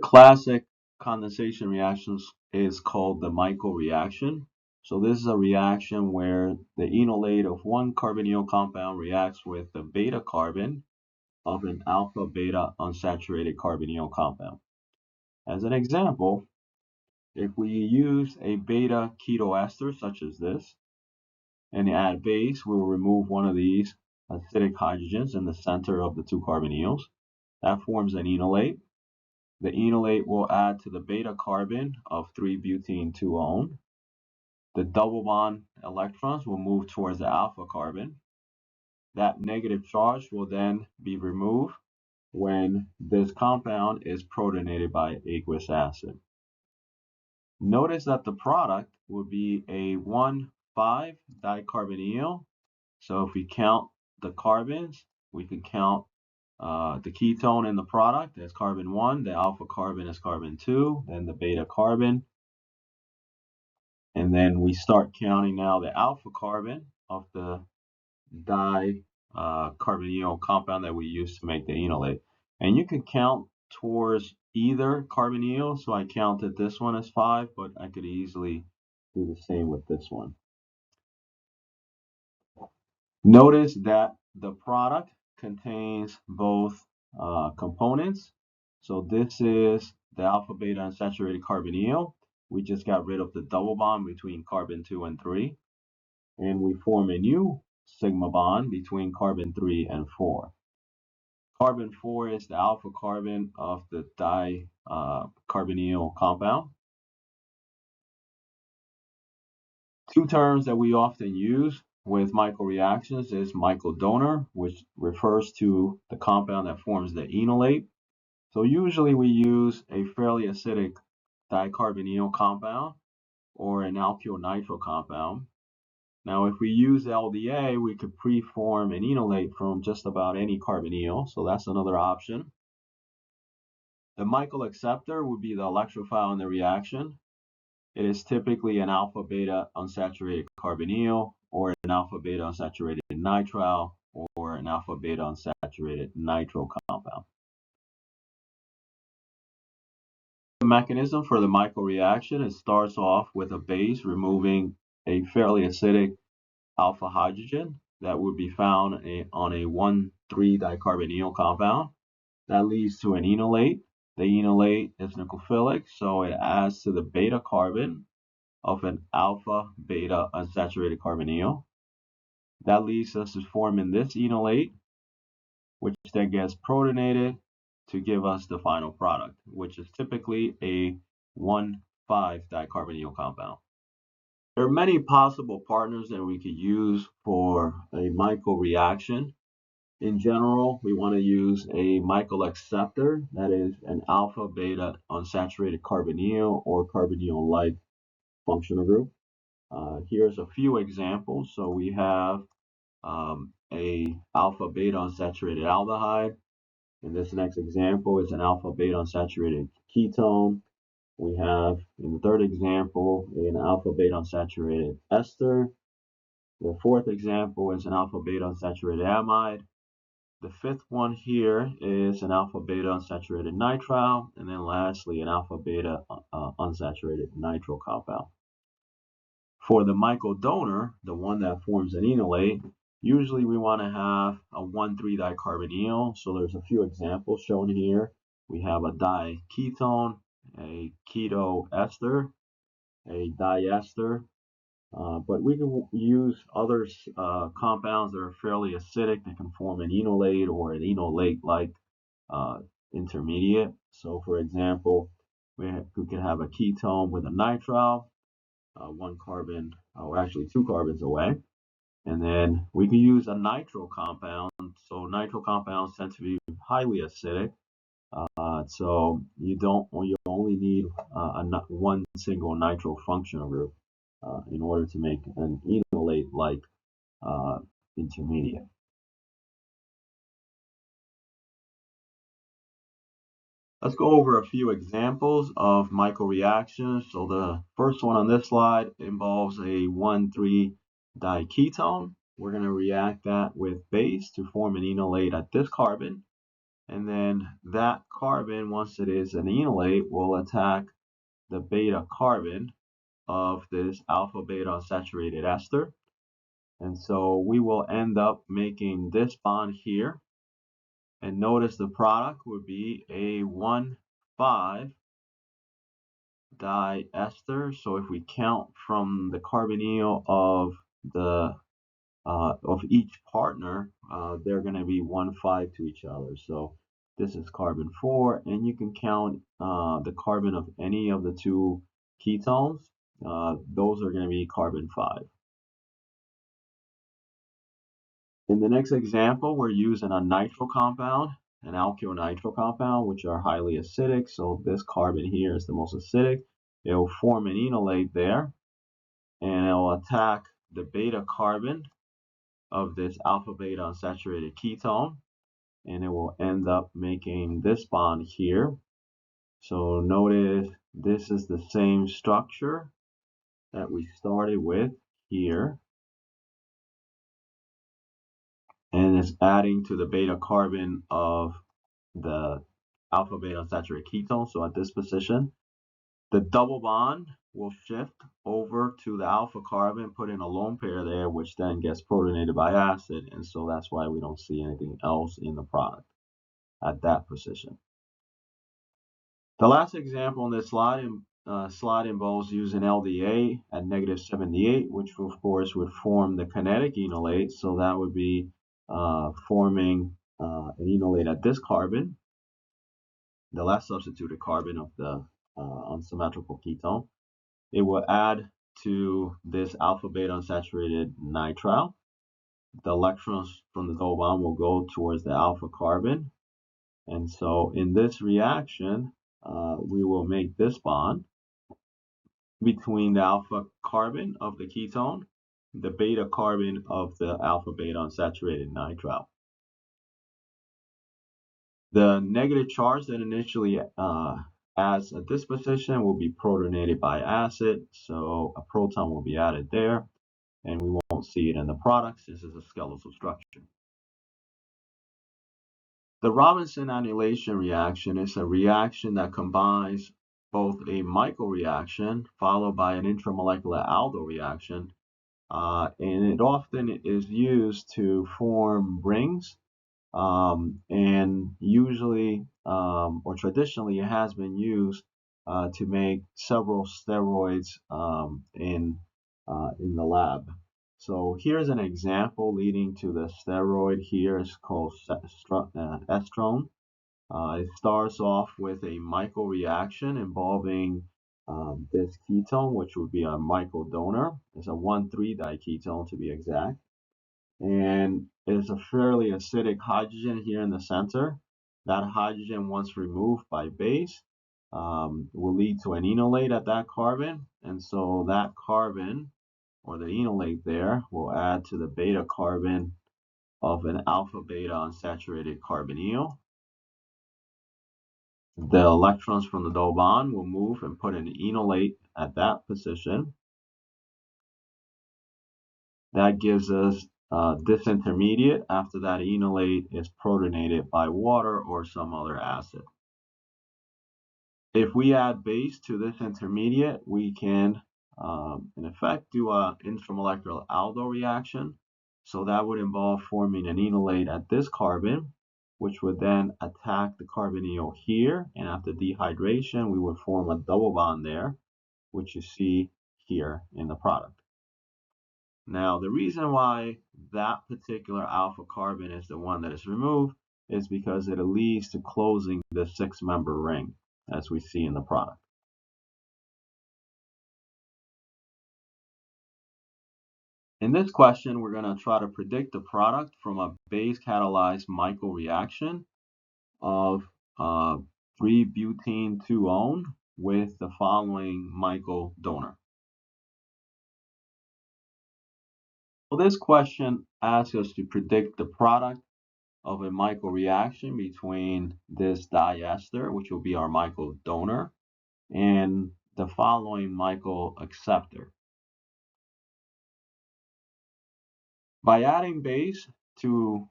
Classic condensation reactions is called the Michael reaction. So this is a reaction where the enolate of one carbonyl compound reacts with the beta carbon of an alpha beta unsaturated carbonyl compound. As an example, if we use a beta ketoester such as this and add base, we'll remove one of these acidic hydrogens in the center of the two carbonyls. That forms an enolate. The enolate will add to the beta carbon of 3-butene-2-one. The double bond electrons will move towards the alpha carbon. That negative charge will then be removed when this compound is protonated by aqueous acid. Notice that the product will be a 1,5-dicarbonyl. So if we count the carbons, we can count the ketone in the product as carbon 1, the alpha carbon is carbon 2, then the beta carbon. And then we start counting now the alpha carbon of the dicarbonyl compound that we use to make the enolate. And you can count towards either carbonyl. So I counted this one as 5, but I could easily do the same with this one. Notice that the product contains both components. So this is the alpha beta unsaturated carbonyl. We just got rid of the double bond between carbon 2 and 3. And we form a new sigma bond between carbon 3 and 4. Carbon 4 is the alpha carbon of the dicarbonyl compound. Two terms that we often use with Michael reactions is Michael donor, which refers to the compound that forms the enolate. So usually we use a fairly acidic dicarbonyl compound or an alkyl nitro compound. Now, if we use LDA, we could preform an enolate from just about any carbonyl, so that's another option. The Michael acceptor would be the electrophile in the reaction. It is typically an alpha beta unsaturated carbonyl or an alpha beta unsaturated nitrile or an alpha beta unsaturated nitro compound. The mechanism for the Michael reaction, it starts off with a base removing a fairly acidic alpha hydrogen that would be found on a 1,3-dicarbonyl compound. That leads to an enolate. The enolate is nucleophilic, so it adds to the beta carbon of an alpha beta unsaturated carbonyl. That leads us to forming this enolate, which then gets protonated to give us the final product, which is typically a 1,5-dicarbonyl compound. There are many possible partners that we could use for a Michael reaction. In general, we want to use a Michael acceptor, that is an alpha beta unsaturated carbonyl or carbonyl-like functional group. Here's a few examples. So we have a alpha beta unsaturated aldehyde. And this next example is an alpha beta unsaturated ketone. We have, in the third example, an alpha beta unsaturated ester. The fourth example is an alpha beta unsaturated amide. The fifth one here is an alpha beta unsaturated nitrile. And then lastly, an alpha beta unsaturated nitro compound. For the Michael donor, the one that forms an enolate, usually we want to have a 1,3-dicarbonyl. So there's a few examples shown here. We have a diketone, a keto ester, a diester, but we can use other compounds that are fairly acidic that can form an enolate or an enolate-like intermediate. So for example, we could have a ketone with a nitrile, one carbon, or actually 2 carbons away. And then we can use a nitro compound. So nitro compounds tend to be highly acidic. So you only need one single nitro functional group in order to make an enolate-like intermediate. Let's go over a few examples of Michael reactions. So the first one on this slide involves a 1,3-diketone. We're going to react that with base to form an enolate at this carbon. And then that carbon, once it is an enolate, will attack the beta carbon of this alpha beta unsaturated ester. And so we will end up making this bond here. And notice the product would be a 1,5-diester. So if we count from the carbonyl of each partner, they're going to be 1,5 to each other. So this is carbon 4, and you can count the carbon of any of the two ketones. Those are going to be carbon 5. In the next example, we're using a nitro compound, an alkyl nitro compound, which are highly acidic. So this carbon here is the most acidic. It will form an enolate there, and it will attack the beta carbon of this alpha beta unsaturated ketone, and it will end up making this bond here. So notice this is the same structure that we started with here, and it's adding to the beta carbon of the alpha beta unsaturated ketone. So at this position, the double bond will shift over to the alpha carbon, put in a lone pair there, which then gets protonated by acid, and so that's why we don't see anything else in the product at that position. The last example on this slide involves using LDA at -78, which of course would form the kinetic enolate. So that would be forming an enolate at this carbon, the last substituted carbon of the unsymmetrical ketone. It will add to this alpha beta unsaturated nitrile. The electrons from the double bond will go towards the alpha carbon. And so in this reaction, we will make this bond between the alpha carbon of the ketone, the beta carbon of the alpha beta unsaturated nitrile. The negative charge that initially adds at this position will be protonated by acid, so a proton will be added there, and we won't see it in the products. This is a skeletal structure. The Robinson annihilation reaction is a reaction that combines both a Michael reaction followed by an intramolecular aldo reaction, and it often is used to form rings, and usually or traditionally it has been used to make several steroids in the lab. So here's an example leading to the steroid. Here is called estrone. It starts off with a Michael reaction involving this ketone, which would be a Michael donor. It's a 1,3-diketone to be exact. And it's a fairly acidic hydrogen here in the center. That hydrogen, once removed by base, will lead to an enolate at that carbon. And so that carbon, or the enolate there, will add to the beta carbon of an alpha beta unsaturated carbonyl. The electrons from the double bond will move and put an enolate at that position. That gives us this intermediate after that enolate is protonated by water or some other acid. If we add base to this intermediate, we can, in effect, do an intramolecular aldo reaction. So that would involve forming an enolate at this carbon, which would then attack the carbonyl here. And after dehydration, we would form a double bond there, which you see here in the product. Now, the reason why that particular alpha carbon is the one that is removed is because it leads to closing the 6-member ring, as we see in the product. In this question, we're going to try to predict the product from a base-catalyzed Michael reaction of 3-butene-2-one with the following Michael donor. So this question asks us to predict the product of a Michael reaction between this diester, which will be our Michael donor, and the following Michael acceptor. By adding base to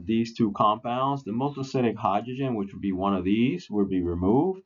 these two compounds, the most acidic hydrogen, which would be one of these, would be removed,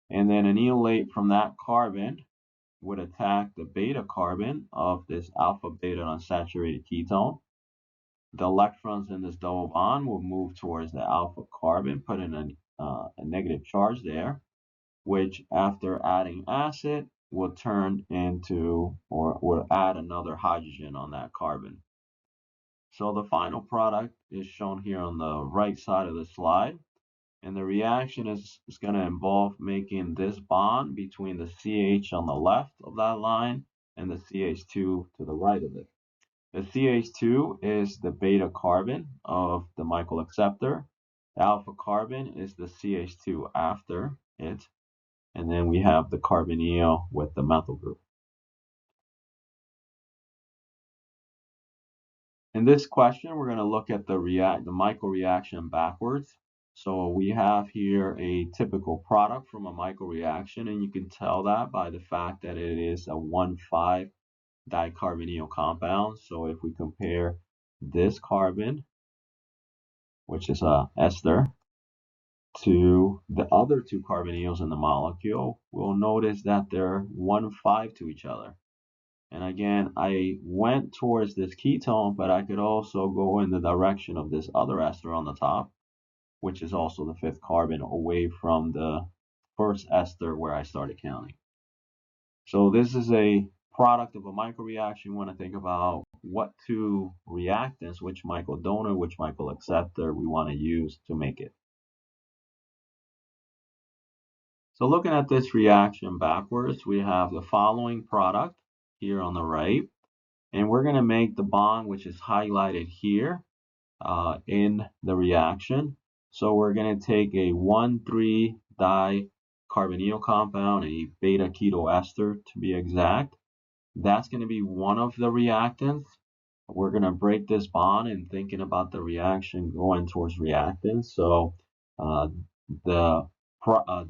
and then an enolate from that carbon would attack the beta carbon of this alpha beta unsaturated ketone. The electrons in this double bond will move towards the alpha carbon, put in a negative charge there, which after adding acid will turn into, or will add another hydrogen on that carbon. So the final product is shown here on the right side of the slide. And the reaction is going to involve making this bond between the CH on the left of that line and the CH2 to the right of it. The CH2 is the beta carbon of the Michael acceptor. The alpha carbon is the CH2 after it. And then we have the carbonyl with the methyl group. In this question, we're going to look at the Michael reaction backwards. So we have here a typical product from a Michael reaction, and you can tell that by the fact that it is a 1,5 dicarbonyl compound. So if we compare this carbon, which is a ester, to the other two carbonyls in the molecule, we'll notice that they're 1,5 to each other. And again, I went towards this ketone, but I could also go in the direction of this other ester on the top, which is also the 5th carbon, away from the first ester where I started counting. So this is a product of a Michael reaction. You want to think about what two reactants, which Michael donor, which Michael acceptor we want to use to make it. So looking at this reaction backwards, we have the following product here on the right. And we're going to make the bond, which is highlighted here in the reaction. So we're going to take a 1,3-dicarbonyl compound, a beta ketoester to be exact. That's going to be one of the reactants. We're going to break this bond and thinking about the reaction going towards reactants. So the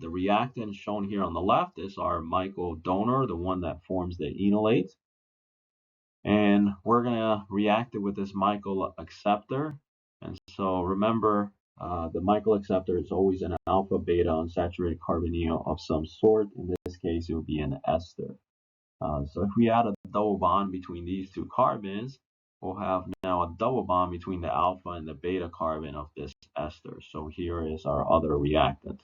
reactant shown here on the left is our Michael donor, the one that forms the enolate. And we're going to react it with this Michael acceptor. And so remember, the Michael acceptor is always an alpha beta unsaturated carbonyl of some sort. In this case, it would be an ester. So if we add a double bond between these two carbons, we'll have now a double bond between the alpha and the beta carbon of this ester. So here is our other reactant.